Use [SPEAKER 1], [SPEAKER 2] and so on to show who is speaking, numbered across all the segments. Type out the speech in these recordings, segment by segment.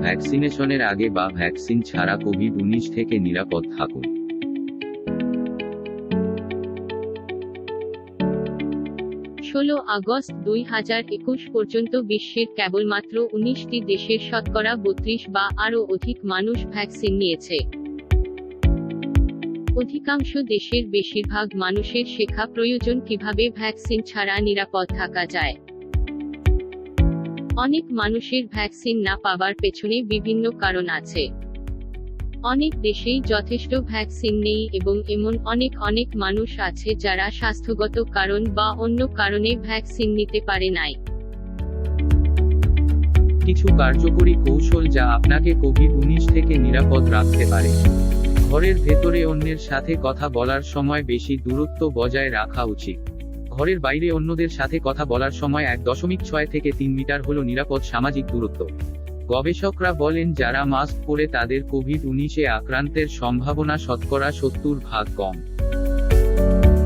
[SPEAKER 1] ভ্যাকসিনেশনের আগে বা ভ্যাকসিন ছাড়া কোভিড-19 থেকে নিরাপদ থাকুন।
[SPEAKER 2] 16 আগস্ট 2021 পর্যন্ত বিশ্বের কেবলমাত্র 19টি দেশের শতকরা 32 বা আরও অধিক মানুষ ভ্যাকসিন নিয়েছে। অধিকাংশ দেশের বেশিরভাগ মানুষের শেখা প্রয়োজন কিভাবে ভ্যাকসিন ছাড়া নিরাপদ থাকা যায়। অনেক মানুষের ভ্যাকসিন না পাওয়ার পেছনে বিভিন্ন কারণ আছে। অনেক দেশেই যথেষ্ট ভ্যাকসিন নেই এবং এমন অনেক মানুষ আছে যারা স্বাস্থ্যগত কারণ বা অন্য কারণে ভ্যাকসিন নিতে পারে নাই।
[SPEAKER 1] কিছু কার্যকরী কৌশল যা আপনাকে কোভিড-19 থেকে নিরাপদ রাখতে পারে। ঘরের ভেতরে অন্যের সাথে কথা বলার সময় বেশি দূরত্ব বজায় রাখা উচিত। ঘরের বাইরে অন্যদের সাথে কথা বলার সময় 1.6 থেকে 3 মিটার হল নিরাপদ সামাজিক দূরত্ব। গবেষকরা বলেন যারা মাস্ক পরে তাদের কোভিড-19 আক্রান্তের সম্ভাবনা শতকরা 70% কম।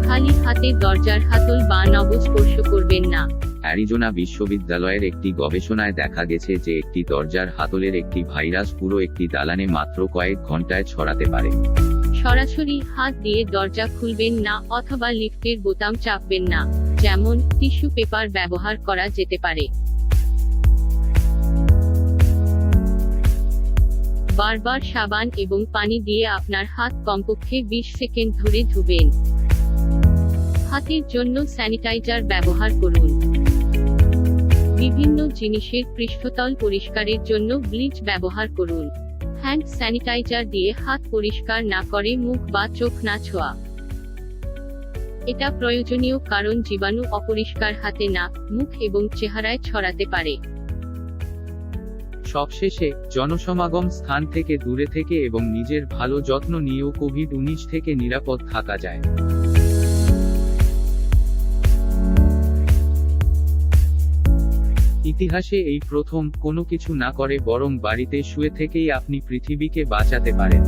[SPEAKER 2] খালি হাতে দরজার হাতল বা নব স্পর্শ করবেন না।
[SPEAKER 1] অ্যারিজোনা বিশ্ববিদ্যালয়ের একটি গবেষণায় দেখা গেছে যে একটি দরজার হাতলের একটি ভাইরাস পুরো একটি দালানে মাত্র কয়েক ঘন্টায় ছড়াতে পারে।
[SPEAKER 2] সরাসরি হাত দিয়ে দরজা খুলবেন না অথবা লিফটের বোতাম চাপবেন না। যেমন টিস্যু পেপার ব্যবহার করা যেতে পারে। বারবার সাবান এবং পানি দিয়ে আপনার হাত কমপক্ষে 20 সেকেন্ড ধরে ধুবেন। হাতের জন্য স্যানিটাইজার ব্যবহার করুন। বিভিন্ন জিনিসের পৃষ্ঠতল পরিষ্কারের জন্য ব্লিচ ব্যবহার করুন। হ্যান্ড স্যানিটাইজার দিয়ে হাত পরিষ্কার না করে মুখ বা চোখ না ছোঁয়া। এটা প্রয়োজনীয় কারণ জীবাণু অপরিষ্কার হাতে নাক, মুখ এবং চেহারায় ছড়াতে পারে।
[SPEAKER 1] সবশেষে, জনসমাগম স্থান থেকে দূরে থেকে এবং নিজের ভালো যত্ন নিয়েও কোভিড-19 থেকে নিরাপদ থাকা যায়। ইতিহাসে এই প্রথম, কোনো কিছু না করে বরং বাড়িতে শুয়ে থেকেই আপনি পৃথিবীকে বাঁচাতে পারেন।